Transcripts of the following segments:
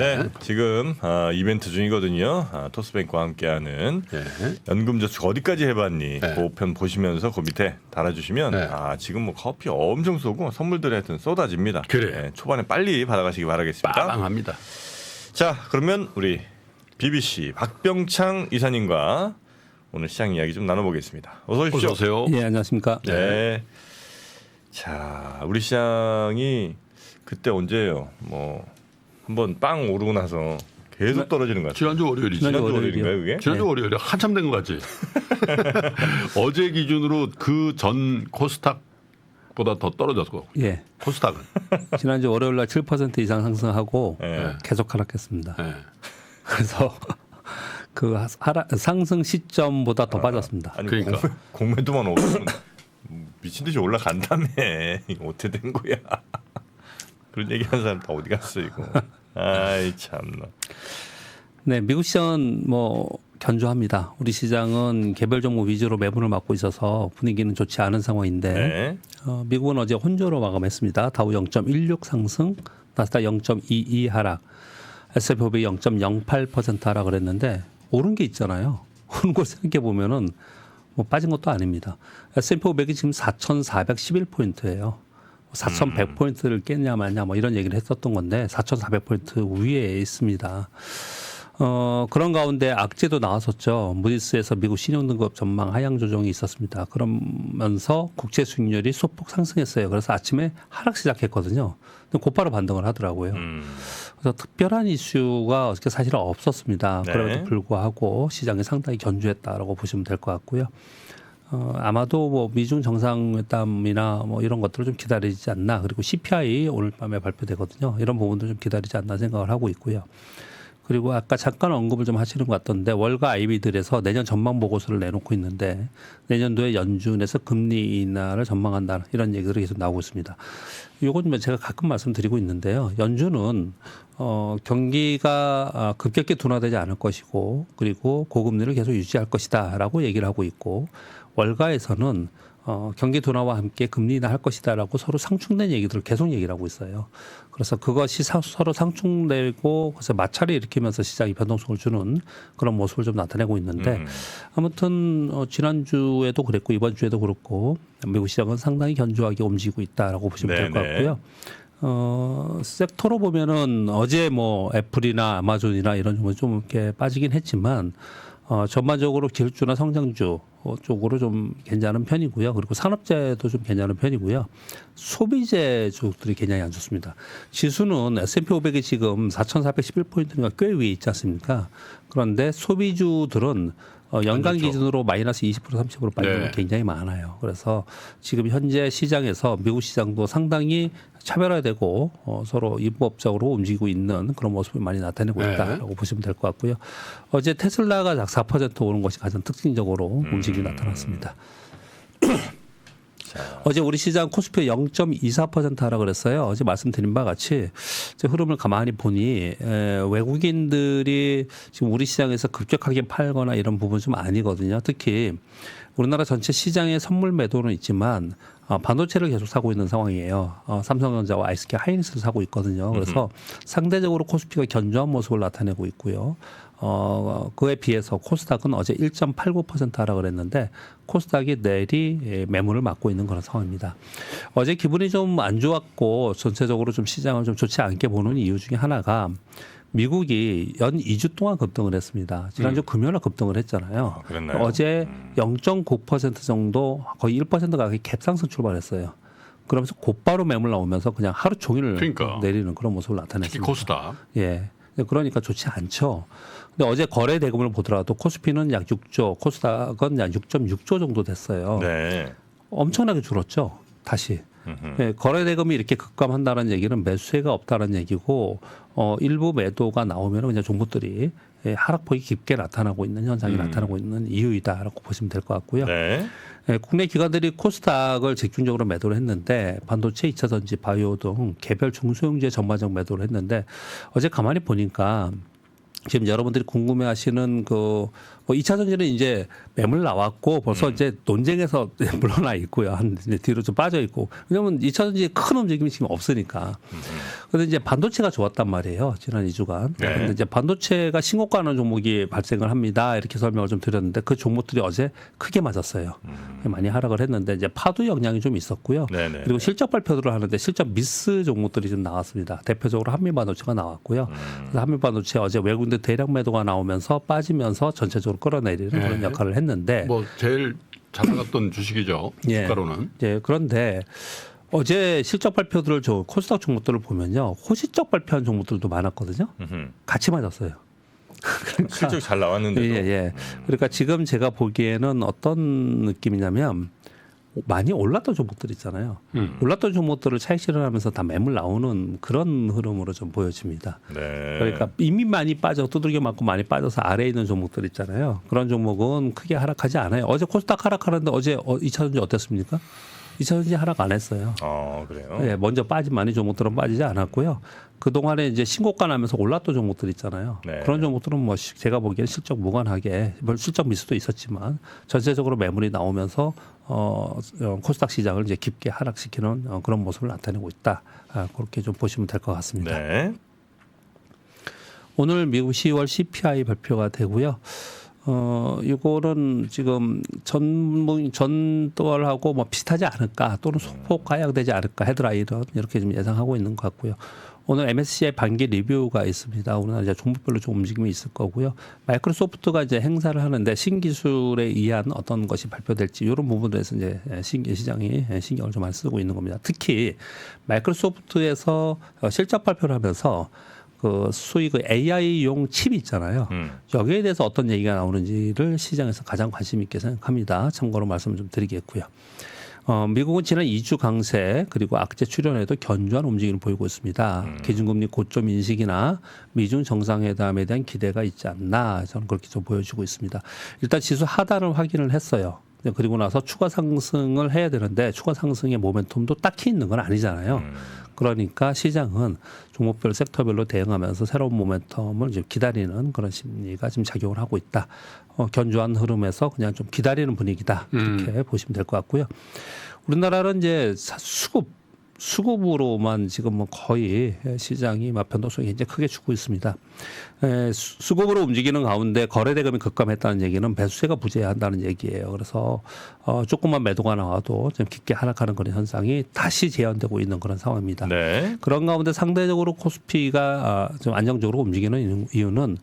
네, 지금 이벤트 중이거든요. 토스뱅크와 함께하는 연금저축 어디까지 해봤니? 그 편 보시면서 그 밑에 달아주시면 지금 뭐 커피 엄청 쏘고 선물들이 하여튼 쏟아집니다. 그래. 네, 초반에 빨리 받아가시기 바라겠습니다. 빠방합니다. 자, 그러면 우리 BBC 박병창 이사님과 오늘 시장 이야기 좀 나눠보겠습니다. 어서 오십시오. 어서 오세요. 예, 안녕하십니까. 네. 자, 우리 시장이 그때 언제예요? 뭐 한번 빵 오르고 나서 계속 떨어지는 것 같아요. 지난주 월요일이지. 지난주 월요일인가요, 그게? 지난주 월요일에 한참 된 것 같지. 어제 기준으로 그 전 코스닥보다 더 떨어졌고. 예. 코스닥은. 지난주 월요일 날 7% 이상 상승하고 네. 계속 하락했습니다. 네. 그래서 그 상승 시점보다 더 빠졌습니다. 아니 그러니까. 공매도만 오르면 미친 듯이 올라간다며. 이거 어떻게 된 거야? 그런 얘기하는 사람 다 어디 갔어 이거. 아이 참나. 네, 미국 시장은 뭐 견조합니다. 우리 시장은 개별 종목 위주로 매물을 맞고 있어서 분위기는 좋지 않은 상황인데 네. 미국은 어제 혼조로 마감했습니다. 다우 0.16 상승, 나스닥 0.22 하락, S&P 500 0.08% 하락을 했는데 오른 게 있잖아요. 오른 걸 생각해 보면은 뭐 빠진 것도 아닙니다. S&P 500이 지금 4,411포인트예요. 4,100포인트를 깼냐 마냐 뭐 이런 얘기를 했었던 건데 4,400포인트 위에 있습니다. 그런 가운데 악재도 나왔었죠. 무디스에서 미국 신용등급 전망 하향 조정이 있었습니다. 그러면서 국채 수익률이 소폭 상승했어요. 그래서 아침에 하락 시작했거든요. 근데 곧바로 반등을 하더라고요. 그래서 특별한 이슈가 어저께 사실은 없었습니다. 네. 그럼에도 불구하고 시장이 상당히 견조했다라고 보시면 될 것 같고요. 아마도 뭐 미중 정상회담이나 뭐 이런 것들을 좀 기다리지 않나. 그리고 CPI 오늘 밤에 발표되거든요. 이런 부분도 좀 기다리지 않나 생각을 하고 있고요. 그리고 아까 잠깐 언급을 좀 하시는 것 같던데 월가 IB들에서 내년 전망 보고서를 내놓고 있는데 내년도에 연준에서 금리 인하를 전망한다 이런 얘기들이 계속 나오고 있습니다. 이건 제가 가끔 말씀드리고 있는데요. 연준은 경기가 급격히 둔화되지 않을 것이고 그리고 고금리를 계속 유지할 것이다라고 얘기를 하고 있고 월가에서는 경기 둔화와 함께 금리 인하할 것이다라고 서로 상충된 얘기들을 계속 얘기를 하고 있어요. 그래서 그것이 서로 상충되고 그래서 마찰을 일으키면서 시장이 변동성을 주는 그런 모습을 좀 나타내고 있는데 아무튼 지난주에도 그랬고 이번 주에도 그렇고 미국 시장은 상당히 견조하게 움직이고 있다라고 보시면 될 것 같고요. 섹터로 보면은 어제 뭐 애플이나 아마존이나 이런 좀 이렇게 빠지긴 했지만 전반적으로 기술주나 성장주 쪽으로 좀 괜찮은 편이고요. 그리고 산업재도 좀 괜찮은 편이고요. 소비재주들이 굉장히 안 좋습니다. 지수는 S&P 500이 지금 4,411포인트가 꽤 위에 있지 않습니까? 그런데 소비주들은 연간 기준으로 마이너스 20% 30% 빠지는 게 굉장히 많아요. 그래서 지금 현재 시장에서 미국 시장도 상당히 차별화되고 서로 이법적으로 움직이고 있는 그런 모습을 많이 나타내고 있다라고 보시면 될 것 같고요. 어제 테슬라가 약 4% 오른 것이 가장 특징적으로 움직임이 나타났습니다. 어제 우리 시장 코스피 0.24% 하락을 했어요. 어제 말씀드린 바와 같이 흐름을 가만히 보니 외국인들이 지금 우리 시장에서 급격하게 팔거나 이런 부분 좀 아니거든요. 특히 우리나라 전체 시장의 선물 매도는 있지만 반도체를 계속 사고 있는 상황이에요. 삼성전자와 아이스케어 하이닉스를 사고 있거든요. 그래서 상대적으로 코스피가 견조한 모습을 나타내고 있고요. 그에 비해서 코스닥은 어제 1.89% 하락을 했는데 코스닥이 내리 매물을 맞고 있는 그런 상황입니다. 어제 기분이 좀 안 좋았고 전체적으로 좀 시장을 좀 좋지 않게 보는 이유 중에 하나가 미국이 연 2주 동안 급등을 했습니다. 지난주 금요일에 급등을 했잖아요. 어제 0.9% 정도 거의 1% 가까이 갭상승 출발했어요. 그러면서 곧바로 매물 나오면서 그냥 하루 종일 내리는 그런 모습을 나타냈습니다. 특히 코스닥. 예. 그러니까 좋지 않죠. 근데 어제 거래 대금을 보더라도 코스피는 약 6조, 코스닥은 약 6.6조 정도 됐어요. 네. 엄청나게 줄었죠. 다시. 네, 거래 대금이 이렇게 급감한다는 얘기는 매수세가 없다는 얘기고 일부 매도가 나오면 그냥 종목들이 하락폭이 깊게 나타나고 있는 현상이 나타나고 있는 이유이다라고 보시면 될 것 같고요. 네. 국내 기관들이 코스닥을 집중적으로 매도를 했는데 반도체, 2차 전지, 바이오 등 개별 중소형주에 전반적 매도를 했는데 어제 가만히 보니까 지금 여러분들이 궁금해하시는 그 2차 전지는 이제 매물 나왔고 벌써 이제 논쟁에서 물러나 있고요. 한 뒤로 좀 빠져 있고 왜냐하면 2차 전지의 큰 움직임이 지금 없으니까. 그런데 이제 반도체가 좋았단 말이에요. 지난 2주간. 네. 그런데 이제 반도체가 신고가는 종목이 발생을 합니다. 이렇게 설명을 좀 드렸는데 그 종목들이 어제 크게 맞았어요. 많이 하락을 했는데 이제 파도 영향이 좀 있었고요. 네네. 그리고 실적 발표들을 하는데 실적 미스 종목들이 좀 나왔습니다. 대표적으로 한미반도체가 나왔고요. 그래서 한미반도체 어제 외국인들 대량 매도가 나오면서 빠지면서 전체적으로 끌어내리는 그런 역할을 했는데 뭐 제일 잘 나갔던 주식이죠. 예. 주가로는. 예, 그런데 어제 실적 발표들을 저 코스닥 종목들을 보면요. 호시적 발표한 종목들도 많았거든요. 음흠. 같이 맞았어요. 그러니까 실적 잘 나왔는데도. 예, 예. 그러니까 지금 제가 보기에는 어떤 느낌이냐면 많이 올랐던 종목들 있잖아요. 올랐던 종목들을 차익 실현하면서 다 매물 나오는 그런 흐름으로 좀 보여집니다. 네. 그러니까 이미 많이 빠져 두들겨 맞고 많이 빠져서 아래에 있는 종목들 있잖아요. 그런 종목은 크게 하락하지 않아요. 어제 코스닥 하락하는데 어제 2차전지 어땠습니까? 2차전지 하락 안 했어요. 그래요? 예, 먼저 빠진 많이 종목들은 빠지지 않았고요. 그동안에 이제 신고가 나면서 올랐던 종목들 있잖아요. 네. 그런 종목들은 뭐 제가 보기에는 실적 무관하게 뭐 실적 미수도 있었지만 전체적으로 매물이 나오면서 코스닥 시장을 이제 깊게 하락시키는 그런 모습을 나타내고 있다. 그렇게 좀 보시면 될 것 같습니다. 네. 오늘 미국 10월 CPI 발표가 되고요. 이거는 지금 전달하고 뭐 비슷하지 않을까 또는 소폭 하향되지 않을까 헤드라인은 이렇게 좀 예상하고 있는 것 같고요. 오늘 MSCI 반기 리뷰가 있습니다. 오늘 이제 종목별로 좀 움직임이 있을 거고요. 마이크로소프트가 이제 행사를 하는데 신기술에 의한 어떤 것이 발표될지 이런 부분에서 이제 시장이 신경을 좀 많이 쓰고 있는 겁니다. 특히 마이크로소프트에서 실적 발표를 하면서 그 소위 그 AI용 칩이 있잖아요. 여기에 대해서 어떤 얘기가 나오는지를 시장에서 가장 관심 있게 생각합니다. 참고로 말씀을 좀 드리겠고요. 미국은 지난 2주 강세 그리고 악재 출현에도 견조한 움직임을 보이고 있습니다. 기준금리 고점 인식이나 미중 정상회담에 대한 기대가 있지 않나 저는 그렇게 좀 보여지고 있습니다. 일단 지수 하단을 확인을 했어요. 그리고 나서 추가 상승을 해야 되는데 추가 상승의 모멘텀도 딱히 있는 건 아니잖아요. 그러니까 시장은 종목별 섹터별로 대응하면서 새로운 모멘텀을 이제 기다리는 그런 심리가 지금 작용을 하고 있다. 견조한 흐름에서 그냥 좀 기다리는 분위기다. 이렇게 보시면 될 것 같고요. 우리나라는 이제 수급으로만 지금 뭐 거의 시장이 변동성이 굉장히 크게 주고 있습니다. 수급으로 움직이는 가운데 거래대금이 급감했다는 얘기는 매수세가 부재한다는 얘기예요. 그래서 조금만 매도가 나와도 좀 깊게 하락하는 그런 현상이 다시 재현되고 있는 그런 상황입니다. 네. 그런 가운데 상대적으로 코스피가 좀 안정적으로 움직이는 이유는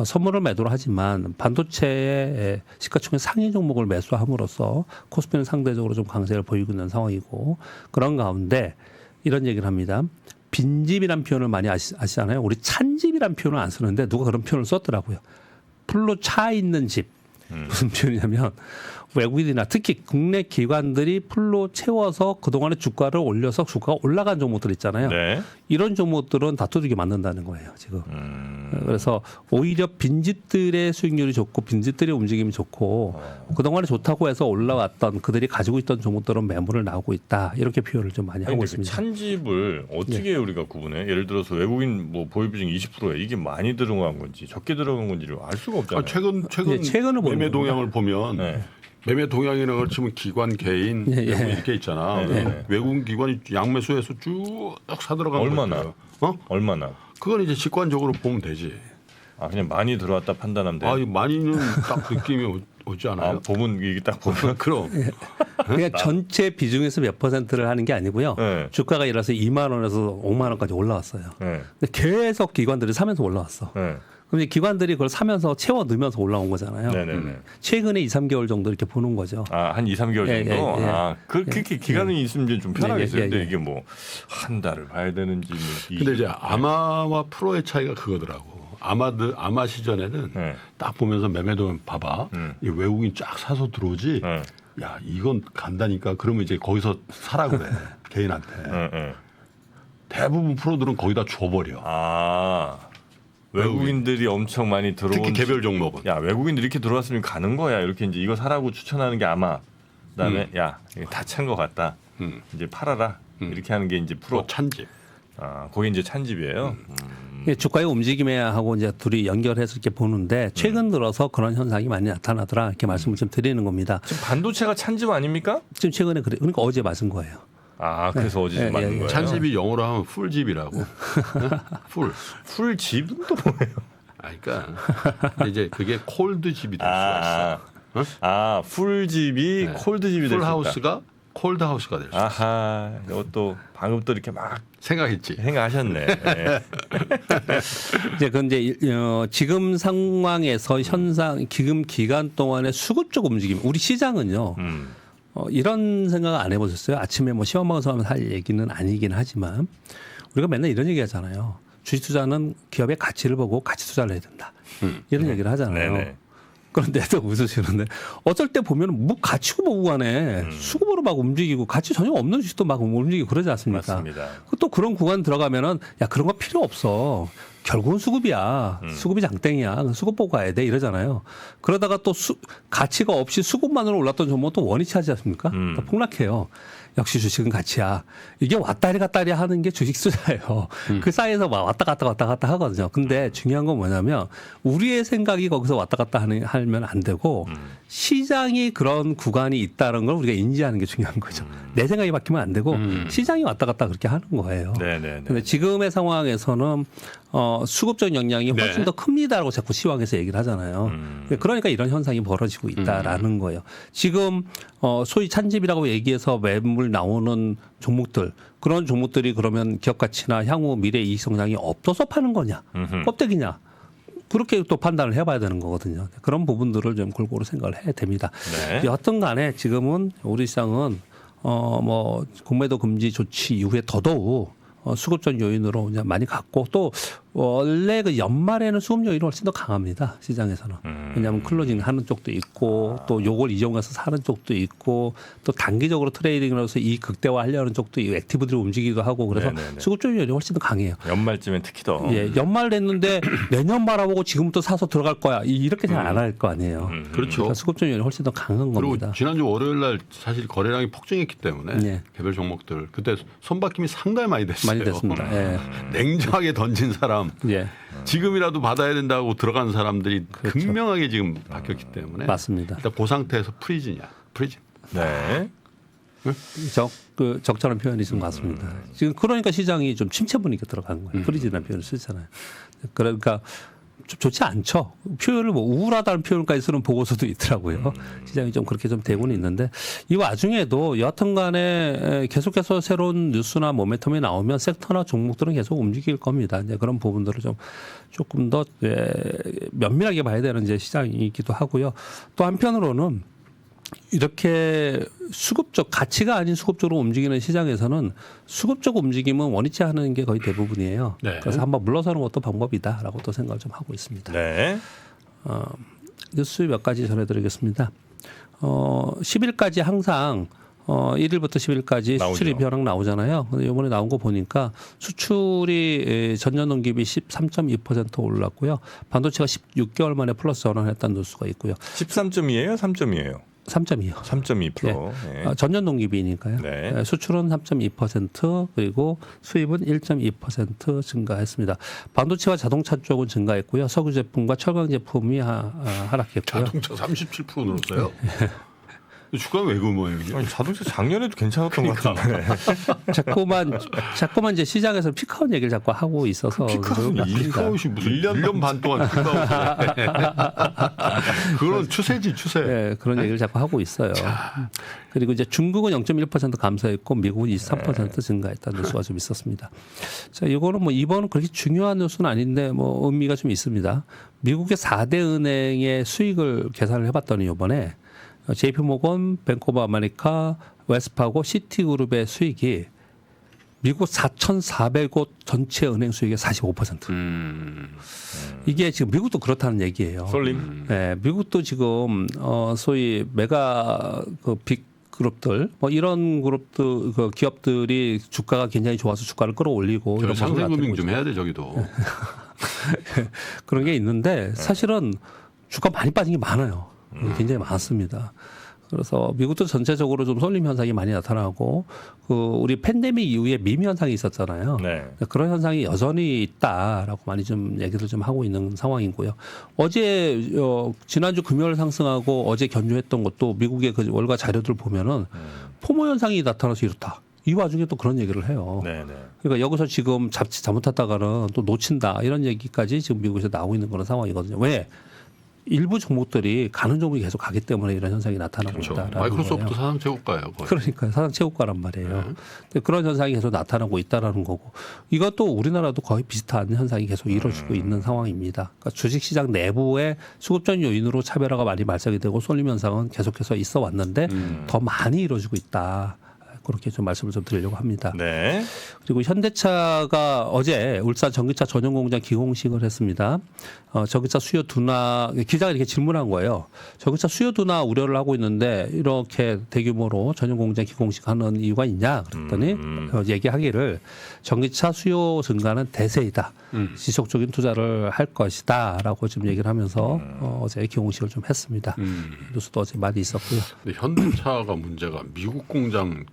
선물을 매도를 하지만 반도체의 시가총액 상위 종목을 매수함으로써 코스피는 상대적으로 좀 강세를 보이고 있는 상황이고 그런 가운데 이런 얘기를 합니다. 빈집이란 표현을 많이 아시잖아요. 우리 찬집이란 표현을 안 쓰는데 누가 그런 표현을 썼더라고요. 풀로 차 있는 집. 무슨 표현이냐면 외국인이나 특히 국내 기관들이 풀로 채워서 그동안에 주가를 올려서 주가가 올라간 종목들 있잖아요. 네. 이런 종목들은 다 두들겨 맞는다는 거예요. 지금. 그래서 오히려 빈집들의 수익률이 좋고 빈집들의 움직임이 좋고 그동안에 좋다고 해서 올라왔던 그들이 가지고 있던 종목들은 매물을 나오고 있다. 이렇게 표현을 좀 많이 하고 있습니다. 찬집을 어떻게 우리가 구분해? 예를 들어서 외국인 뭐 보유 비중 20%에 이게 많이 들어간 건지 적게 들어간 건지를 알 수가 없잖아요. 최근을 보는 매매 동향을 보면 네. 매매 동향이라는 걸 치면 기관, 개인 외국인 이렇게 있잖아. 외국인 기관이 양매수해서 쭉 사들어간 얼마나? 거죠. 얼마나? 그건 이제 직관적으로 보면 되지. 그냥 많이 들어왔다 판단하면 돼. 많이는 딱 느낌이 오지 않아요? 보면 이게 딱 보면 그럼. 그냥 전체 비중에서 몇 %를 하는 게 아니고요. 네. 주가가 일어서 2만 원에서 5만 원까지 올라왔어요. 네. 근데 계속 기관들이 사면서 올라왔어. 네. 그럼 이제 기관들이 그걸 사면서 채워 넣으면서 올라온 거잖아요. 네네네. 최근에 2, 3개월 정도 이렇게 보는 거죠. 한 2, 3개월 정도. 예, 예, 예. 그렇게 기간이 있으면 좀 편하겠어요. 예, 예, 예. 근데 이게 뭐 한 달을 봐야 되는지. 근데 이제 아마와 프로의 차이가 그거더라고. 아마 시전에는 네. 딱 보면서 매매도 봐봐. 이 외국인 쫙 사서 들어오지. 네. 야 이건 간다니까. 그러면 이제 거기서 사라 그래. 개인한테. 네. 대부분 프로들은 거기다 줘버려. 외국인들이 엄청 많이 들어온. 특히 개별 종목은. 야 외국인들이 이렇게 들어왔으면 가는 거야. 이렇게 이제 이거 사라고 추천하는 게 아마. 그다음에 야 다 찬 것 같다. 이제 팔아라. 이렇게 하는 게 이제 프로. 찬집. 거기 이제 찬집이에요. 주가의 움직임에 하고 이제 둘이 연결해서 이렇게 보는데 최근 들어서 그런 현상이 많이 나타나더라 이렇게 말씀을 좀 드리는 겁니다. 지금 반도체가 찬집 아닙니까? 지금 최근에 그러니까 어제 맞은 거예요. 아 그래서 어제 좀 맞는 거예요. 찬집이 영어로 하면 풀집이라고. 풀. 풀집은 또 뭐예요? 그러니까 이제 그게 콜드집이 될 수가 있어. 아 풀집이 네. 콜드집이 될 수 있다. 풀하우스가 콜드하우스가 될 수 있어. 아하 이것도 방금 또 이렇게 막 생각했지. 생각하셨네. 네. 이제 근데 지금 상황에서 현상 지금 기간 동안의 수급 쪽 움직임 우리 시장은요. 이런 생각 안 해보셨어요? 아침에 뭐 시험 방송 하면서 할 얘기는 아니긴 하지만 우리가 맨날 이런 얘기 하잖아요. 주식 투자는 기업의 가치를 보고 가치 투자를 해야 된다. 이런 얘기를 하잖아요. 네네. 그런데 또 웃으시는데 어쩔 때 보면 뭐 가치고 뭐고 간에 수급으로 막 움직이고 가치 전혀 없는 주식도 막 움직이고 그러지 않습니까? 맞습니다. 또 그런 구간 들어가면은 야 그런 거 필요 없어. 결국은 수급이야. 수급이 장땡이야. 수급 보고 가야 돼 이러잖아요. 그러다가 또 가치가 없이 수급만으로 올랐던 종목은 또 원위치 하지 않습니까? 또 폭락해요. 역시 주식은 가치야. 이게 왔다리 갔다리 하는 게 주식 투자예요. 그 사이에서 막 왔다 갔다 하거든요. 근데 중요한 건 뭐냐면 우리의 생각이 거기서 왔다 갔다 하면 안 되고 시장이 그런 구간이 있다는 걸 우리가 인지하는 게 중요한 거죠. 내 생각이 바뀌면 안 되고 시장이 왔다 갔다 그렇게 하는 거예요. 네네네. 근데 지금의 상황에서는 수급적 영향이 훨씬 네. 더 큽니다라고 자꾸 시황에서 얘기를 하잖아요. 그러니까 이런 현상이 벌어지고 있다라는 거예요. 지금 소위 찬집이라고 얘기해서 매물 나오는 종목들 그런 종목들이 그러면 기업 가치나 향후 미래 이익 성장이 없어서 파는 거냐, 껍데기냐. 그렇게 또 판단을 해봐야 되는 거거든요. 그런 부분들을 좀 골고루 생각을 해야 됩니다. 네. 여하튼 간에 지금은 우리 시장은 뭐 공매도 금지 조치 이후에 더더욱 수급적 요인으로 그냥 많이 갔고 또 원래 그 연말에는 수급 요인이 훨씬 더 강합니다. 시장에서는. 왜냐하면 클로징 하는 쪽도 있고 또 요걸 이용해서 사는 쪽도 있고 또 단기적으로 트레이딩을 해서 이익 극대화하려는 쪽도 있고 액티브들이 움직이기도 하고 그래서 네네네. 수급적 요인이 훨씬 더 강해요. 연말쯤엔 특히 더. 예, 연말 됐는데 내년 바라보고 지금부터 사서 들어갈 거야. 이렇게 잘 안 할 거 아니에요. 그렇죠. 그러니까 수급적 요인이 훨씬 더 강한 그리고 겁니다. 지난주 월요일 날 사실 거래량이 폭증했기 때문에 네. 개별 종목들 그때 손바뀜이 상당히 많이 됐어요. 많이 됐습니다. 예. 냉정하게 던진 사람 예. 지금이라도 받아야 된다고 들어간 사람들이 극명하게 지금 바뀌었기 때문에 맞습니다. 일단 그 상태에서 프리즌. 네. 적절한 표현이 좀 맞습니다. 지금 그러니까 시장이 좀 침체 분위기가 들어가는 거예요. 프리즈라는 표현을 쓰잖아요. 그러니까 좀 좋지 않죠. 표현을 뭐 우울하다는 표현까지 쓰는 보고서도 있더라고요. 시장이 좀 그렇게 좀 되고는 있는데 이 와중에도 여하튼 간에 계속해서 새로운 뉴스나 모멘텀이 나오면 섹터나 종목들은 계속 움직일 겁니다. 이제 그런 부분들을 좀 조금 더 면밀하게 봐야 되는 이제 시장이기도 하고요. 또 한편으로는 이렇게 수급적 가치가 아닌 수급적으로 움직이는 시장에서는 수급적 움직임은 원위치 하는 게 거의 대부분이에요. 네. 그래서 한번 물러서는 것도 방법이다라고 또 생각을 좀 하고 있습니다. 네. 뉴스 몇 가지 전해드리겠습니다. 10일까지 항상 1일부터 10일까지 나오죠. 수출입 현황 나오잖아요. 근데 이번에 나온 거 보니까 수출이 전년 동기비 13.2% 올랐고요. 반도체가 16개월 만에 플러스 전환했다는 뉴스가 있고요. 13점이에요, 3점이에요. 3.2요. 3.2%. 네. 전년 동기비니까요. 네. 수출은 3.2% 그리고 수입은 1.2% 증가했습니다. 반도체와 자동차 쪽은 증가했고요. 석유 제품과 철강 제품이 하락했고요. 자동차 37% 늘었어요. 주가는 왜 그 모양이지? 아니, 자동차 작년에도 괜찮았던 것 같은데. 자꾸만 이제 시장에서 피크아웃 얘기를 자꾸 하고 있어서 피크아웃이 피크아웃이 무슨 1년 반 동안 피크아웃. 그건 추세지 추세. 네, 그런 얘기를 자꾸 하고 있어요. 그리고 이제 중국은 0.1% 감소했고 미국은 23% 증가했다는 뉴스가 좀 있었습니다. 자, 이거는 뭐 이번은 그렇게 중요한 뉴스는 아닌데 뭐 의미가 좀 있습니다. 미국의 4대 은행의 수익을 계산을 해봤더니 이번에 JP모건, 뱅크 오브 아메리카, 웰스파고, 시티그룹의 수익이 미국 4,400곳 전체 은행 수익의 45%. 이게 지금 미국도 그렇다는 얘기예요. 쏠림. 네, 미국도 지금 소위 메가 그 빅 그룹들 뭐 이런 그룹들 그 기업들이 주가가 굉장히 좋아서 주가를 끌어올리고 이런 모습을 상생금융 나타내고 좀 해야 돼 저기도. 그런 게 있는데 사실은 주가 많이 빠진 게 많아요. 굉장히 많습니다. 그래서 미국도 전체적으로 좀 쏠림 현상이 많이 나타나고 그 우리 팬데믹 이후에 밈 현상이 있었잖아요. 네. 그런 현상이 여전히 있다라고 많이 좀 얘기를 좀 하고 있는 상황이고요. 어제 지난주 금요일 상승하고 어제 견조했던 것도 미국의 그 월가 자료들 보면은 포모 현상이 나타나서 이렇다. 이 와중에 또 그런 얘기를 해요. 네네. 그러니까 여기서 지금 잘못했다가는 또 놓친다 이런 얘기까지 지금 미국에서 나오고 있는 그런 상황이거든요. 왜? 일부 종목들이 가는 종목이 계속 가기 때문에 이런 현상이 나타나고 그렇죠. 있다라는 마이크로소프트 거예요. 사상 최고가예요. 거의. 그러니까 사상 최고가란 말이에요. 근데 그런 현상이 계속 나타나고 있다라는 거고 이것도 우리나라도 거의 비슷한 현상이 계속 이루어지고 있는 상황입니다. 그러니까 주식시장 내부의 수급적 요인으로 차별화가 많이 발생이 되고 쏠림 현상은 계속해서 있어 왔는데 더 많이 이루어지고 있다. 그렇게 좀 말씀을 좀 드리려고 합니다. 네. 그리고 현대차가 어제 울산 전기차 전용 공장 기공식을 했습니다. 전기차 수요 둔화 기자가 이렇게 질문한 거예요. 전기차 수요 둔화 우려를 하고 있는데 이렇게 대규모로 전용 공장 기공식하는 이유가 있냐? 그랬더니 얘기하기를 전기차 수요 증가는 대세이다. 지속적인 투자를 할 것이다라고 지금 얘기를 하면서 어제 기공식을 좀 했습니다. 뉴스도 어제 많이 있었고요. 근데 현대차가 문제가 미국 공장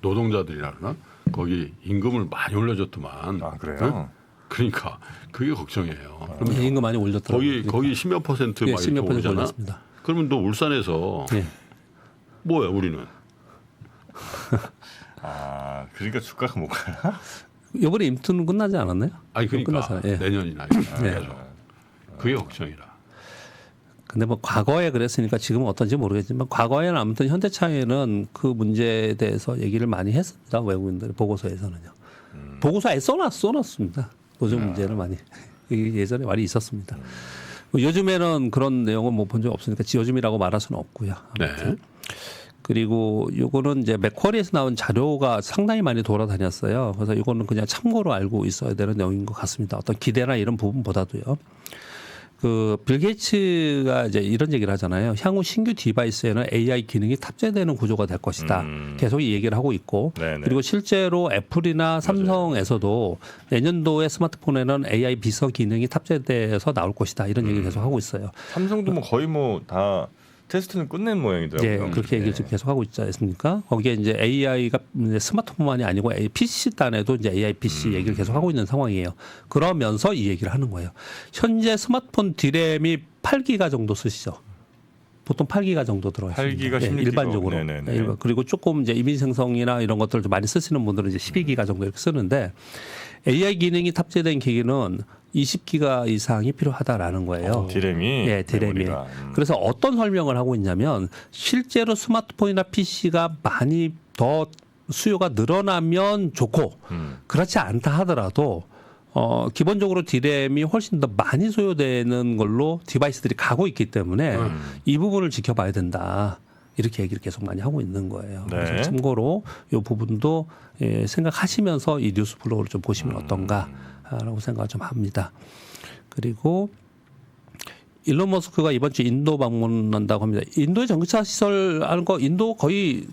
노동자들이라나 거기 임금을 많이 올려줬더만. 아 그래요? 응? 그러니까 그게 걱정이에요. 그러면 임금 많이 올렸더라고요. 거기 10몇 퍼센트 예, 막 10몇 이렇게 퍼센트 오르잖아. 올렸습니다. 그러면 너 울산에서 예. 뭐야 우리는? 아 그러니까 주가가 못 가나? 이번에 임투는 끝나지 않았나요? 아니 그러니까 끝났잖아요. 예. 내년이나 네. 그게 걱정이라. 근데 뭐 과거에 그랬으니까 지금은 어떤지 모르겠지만 과거에는 아무튼 현대차에는 그 문제에 대해서 얘기를 많이 했습니다. 외국인들 보고서에서는요. 보고서에 써놨습니다. 노조 문제를 많이 이게 예전에 많이 있었습니다. 요즘에는 그런 내용은 뭐 본 적 없으니까 요즘이라고 말할 수는 없고요. 아무튼. 네. 그리고 요거는 이제 맥쿼리에서 나온 자료가 상당히 많이 돌아다녔어요. 그래서 이거는 그냥 참고로 알고 있어야 되는 내용인 것 같습니다. 어떤 기대나 이런 부분보다도요. 그 빌 게이츠가 이제 이런 얘기를 하잖아요. 향후 신규 디바이스에는 AI 기능이 탑재되는 구조가 될 것이다. 계속 이 얘기를 하고 있고 네네. 그리고 실제로 애플이나 삼성에서도 내년도에 스마트폰에는 AI 비서 기능이 탑재돼서 나올 것이다. 이런 얘기를 계속 하고 있어요. 삼성도 뭐 거의 뭐 다 테스트는 끝낸 모양이더라고요. 예, 그렇게 얘기를 지금 계속 하고 있지 않습니까? 거기에 이제 AI가 스마트폰만이 아니고 PC 단에도 이제 AI PC 얘기를 계속 하고 있는 상황이에요. 그러면서 이 얘기를 하는 거예요. 현재 스마트폰 D램이 8기가 정도 쓰시죠. 보통 8기가 정도 들어요. 8기가 16기가. 일반적으로. 네네네. 예, 그리고 조금 이제 이미지 생성이나 이런 것들을 좀 많이 쓰시는 분들은 이제 12기가 정도 이렇게 쓰는데 AI 기능이 탑재된 기기는 20기가 이상이 필요하다라는 거예요. 디램이. 예, 디램이. 메모리가. 그래서 어떤 설명을 하고 있냐면 실제로 스마트폰이나 PC가 많이 더 수요가 늘어나면 좋고 그렇지 않다 하더라도 기본적으로 디램이 훨씬 더 많이 소요되는 걸로 디바이스들이 가고 있기 때문에 이 부분을 지켜봐야 된다. 이렇게 얘기를 계속 많이 하고 있는 거예요. 네. 그래서 참고로 이 부분도 생각하시면서 이 뉴스 플로우를 좀 보시면 어떤가라고 생각을 좀 합니다. 그리고 일론 머스크가 이번 주 인도 방문한다고 합니다. 인도에 전기차 시설 하는 거 인도 거의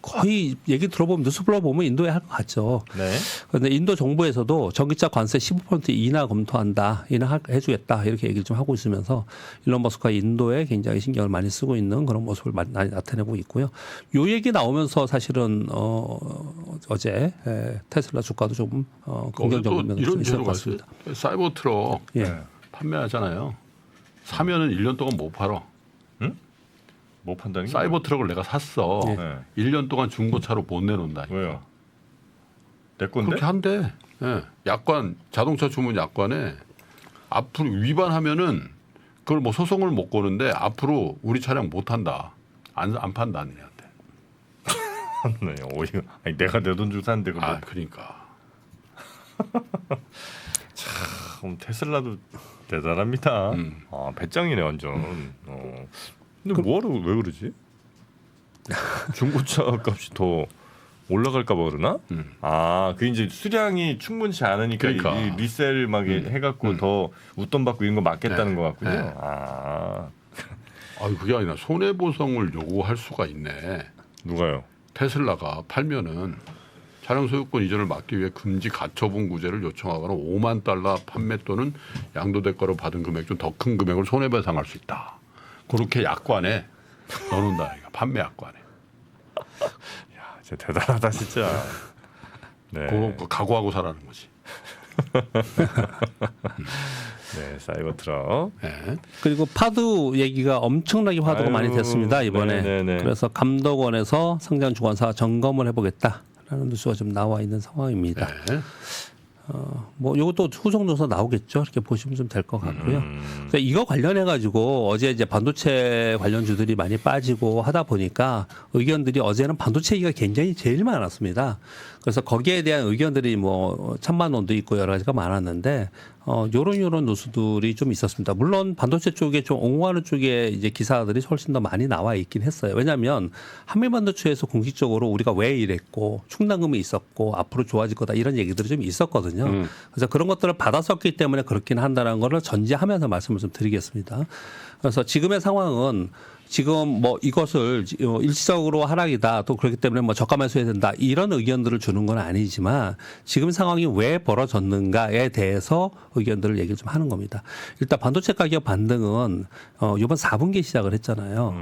얘기 들어보면 뉴스플로 보면 인도에 할 것 같죠. 네. 그런데 인도 정부에서도 전기차 관세 15% 인하 검토한다, 인하해주겠다 이렇게 얘기를 좀 하고 있으면서 일론 머스크가 인도에 굉장히 신경을 많이 쓰고 있는 그런 모습을 많이 나타내고 있고요. 요 얘기 나오면서 사실은 어제 테슬라 주가도 좀 긍정적인 면이 이런 있을 것 제도가 있어요. 같습니다. 사이버 트럭 예. 판매하잖아요. 사면은 1년 동안 못 팔아. 뭐 판단이? 사이버 트럭을 내가 샀어. 예. 네. 1년 동안 중고차로 못 내놓는다. 왜요? 내 건데? 그렇게 한대. 예. 약관 자동차 주문 약관에 앞으로 위반하면은 그걸 뭐 소송을 못 거는데 앞으로 우리 차량 못 한다. 안 판다 니한테. 네. 아니, 내가 내 돈 주고 샀는데 그거. 아 그러니까. 참 테슬라도 대단합니다. 아, 배짱이네 완전. 근데 뭐하러 왜 그러지? 중고차 값이 더 올라갈까 봐 그러나? 아, 그 이제 수량이 충분치 않으니까 그러니까. 이 리셀 막 해갖고 더 웃돈 받고 이런 거 맞겠다는 네. 것 같군요. 네. 아, 아 그게 아니라 손해보상을 요구할 수가 있네. 누가요? 테슬라가 팔면은 차량 소유권 이전을 막기 위해 금지 가처분 구제를 요청하거나 $50,000 판매 또는 양도대가로 받은 금액 중 더 큰 금액을 손해배상할 수 있다. 그렇게 약관에 넣어놓는다. 이거 판매 약관에. 야, 진짜 대단하다 진짜. 네, 그거 각오하고 살라는 거지. 네, 사이버 트럭. 네. 그리고 파도 얘기가 엄청나게 화두가 아유, 많이 됐습니다 이번에. 네네네. 그래서 감독원에서 상장 주관사 점검을 해보겠다라는 라는 뉴스가 좀 나와 있는 상황입니다. 네. 뭐 이것도 후속 노선 나오겠죠. 이렇게 보시면 좀 될 것 같고요. 그래서 이거 관련해 가지고 어제 이제 반도체 관련주들이 많이 빠지고 하다 보니까 의견들이 어제는 반도체 얘기가 굉장히 제일 많았습니다. 그래서 거기에 대한 의견들이 뭐 찬반론도 있고 여러 가지가 많았는데 요런 뉴스들이 좀 있었습니다. 물론 반도체 쪽에 좀 옹호하는 쪽에 이제 기사들이 훨씬 더 많이 나와 있긴 했어요. 왜냐하면 한미반도체에서 공식적으로 우리가 왜 이랬고 충당금이 있었고 앞으로 좋아질 거다 이런 얘기들이 좀 있었거든요. 그래서 그런 것들을 받았었기 때문에 그렇긴 한다는 거를 전제하면서 말씀을 좀 드리겠습니다. 그래서 지금의 상황은 지금 뭐 이것을 일시적으로 하락이다 또 그렇기 때문에 뭐 저가 매수해야 된다 이런 의견들을 주는 건 아니지만 지금 상황이 왜 벌어졌는가에 대해서 의견들을 얘기를 좀 하는 겁니다. 일단 반도체 가격 반등은 이번 4분기에 시작을 했잖아요.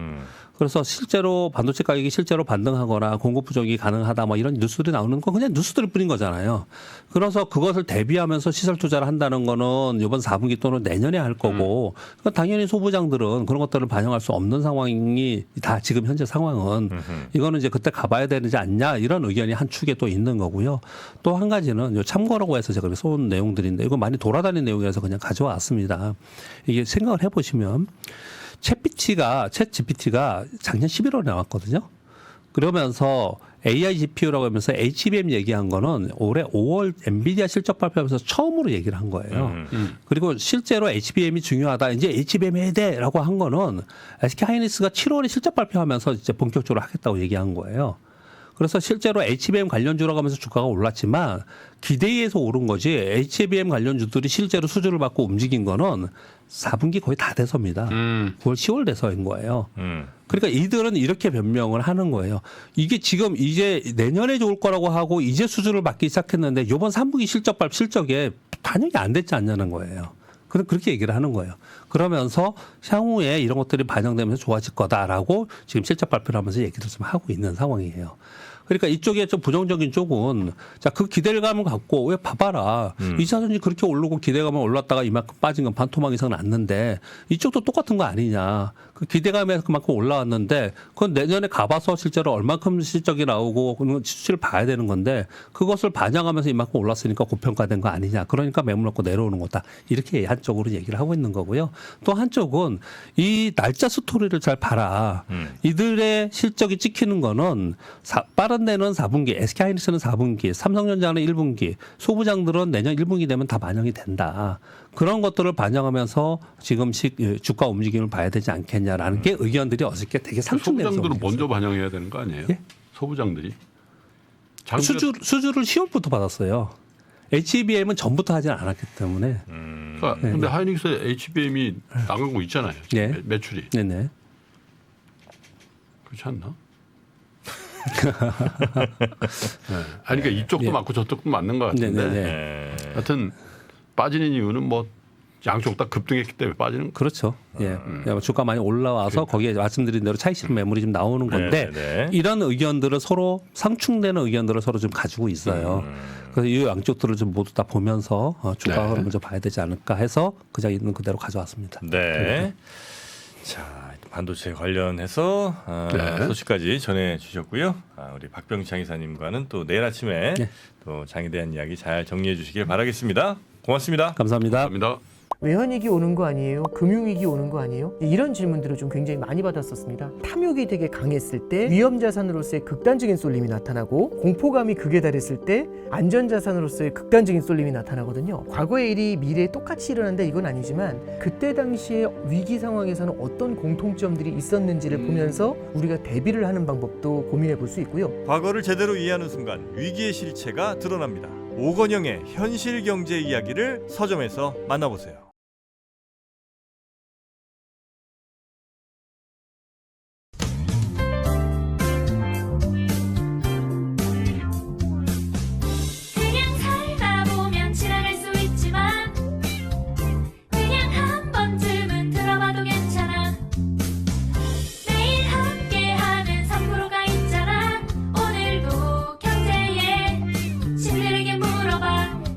그래서 실제로 반도체 가격이 실제로 반등하거나 공급 부족이 가능하다 뭐 이런 뉴스들이 나오는 건 그냥 뉴스들 뿐인 거잖아요. 그래서 그것을 대비하면서 시설 투자를 한다는 거는 이번 4분기 또는 내년에 할 거고 그러니까 당연히 소부장들은 그런 것들을 반영할 수 없는 상황이 다 지금 현재 상황은 이거는 이제 그때 가봐야 되지 않냐 이런 의견이 한 축에 또 있는 거고요. 또 한 가지는 요 참고라고 해서 제가 쏜 내용들인데 이거 많이 돌아다니는 내용이라서 그냥 가져왔습니다. 이게 생각을 해보시면 챗 GPT가 작년 11월에 나왔거든요. 그러면서 AI GPU라고 하면서 HBM 얘기한 거는 올해 5월 엔비디아 실적 발표하면서 처음으로 얘기를 한 거예요. 그리고 실제로 HBM이 중요하다. 이제 HBM 해야 돼라고 한 거는 SK 하이닉스가 7월에 실적 발표하면서 이제 본격적으로 하겠다고 얘기한 거예요. 그래서 실제로 HBM 관련주라고 하면서 주가가 올랐지만 기대에 의해서 오른 거지 HBM 관련주들이 실제로 수주를 받고 움직인 거는 4분기 거의 다 돼서입니다. 9월 10월 돼서인 거예요. 그러니까 이들은 이렇게 변명을 하는 거예요. 이게 지금 이제 내년에 좋을 거라고 하고 이제 수주를 받기 시작했는데 이번 3분기 실적에 반영이 안 됐지 않냐는 거예요. 그렇게 얘기를 하는 거예요. 그러면서 향후에 이런 것들이 반영되면서 좋아질 거다라고 지금 실적 발표를 하면서 얘기를 좀 하고 있는 상황이에요. 그러니까 이쪽에 좀 부정적인 쪽은 자, 그 기대감을 갖고 왜 봐봐라. 이차전지 그렇게 오르고 기대감을 올랐다가 이만큼 빠진 건 반토막 이상 났는데 이쪽도 똑같은 거 아니냐. 그 기대감에서 그만큼 올라왔는데 그건 내년에 가봐서 실제로 얼만큼 실적이 나오고 그런 수치를 봐야 되는 건데 그것을 반영하면서 이만큼 올랐으니까 고평가된 거 아니냐. 그러니까 매물 넣고 내려오는 거다. 이렇게 한쪽으로 얘기를 하고 있는 거고요. 또 한쪽은 이 날짜 스토리를 잘 봐라. 이들의 실적이 찍히는 거는 빠른 데는 4분기, SK 하이닉스는 4분기, 삼성전자는 1분기, 소부장들은 내년 1분기 되면 다 반영이 된다. 그런 것들을 반영하면서 지금씩 주가 움직임을 봐야 되지 않겠냐라는 게 의견들이 어저께 되게 상충돼서 소부장들은 먼저 반영해야 되는 거 아니에요? 예? 소부장들이 수주를 10월부터 받았어요. HBM은 전부터 하지 않았기 때문에. 그러니까 근데 하이닉스 HBM이 나가고 있잖아요. 네. 매출이. 네네. 그렇지 않나? 네. 아니 그러니까 이쪽도 맞고 저쪽도 맞는 것 같은데. 네네네. 하여튼 빠지는 이유는 뭐 양쪽 다 급등했기 때문에 빠지는. 그렇죠. 예. 주가 많이 올라와서 거기에 말씀드린 대로 차익 매물이 좀 나오는 건데 이런 의견들을 서로 상충되는 의견들을 서로 좀 가지고 있어요. 그래서 이 양쪽들을 좀 모두 다 보면서 주가 흐름을 좀 봐야 되지 않을까 해서 그냥 있는 그대로 가져왔습니다. 네. 자, 반도체 관련해서 소식까지 전해주셨고요. 우리 박병창 이사님과는 또 내일 아침에 또 장에 대한 이야기 잘 정리해 주시길 바라겠습니다. 고맙습니다. 감사합니다. 감사합니다. 외환위기 오는 거 아니에요? 금융위기 오는 거 아니에요? 이런 질문들을 좀 굉장히 많이 받았었습니다. 탐욕이 되게 강했을 때 위험자산으로서의 극단적인 쏠림이 나타나고 공포감이 극에 달했을 때 안전자산으로서의 극단적인 쏠림이 나타나거든요. 과거의 일이 미래에 똑같이 일어난다 이건 아니지만 그때 당시에 위기 상황에서는 어떤 공통점들이 있었는지를 보면서 우리가 대비를 하는 방법도 고민해 볼 수 있고요. 과거를 제대로 이해하는 순간 위기의 실체가 드러납니다. 오건영의 현실 경제 이야기를 서점에서 만나보세요.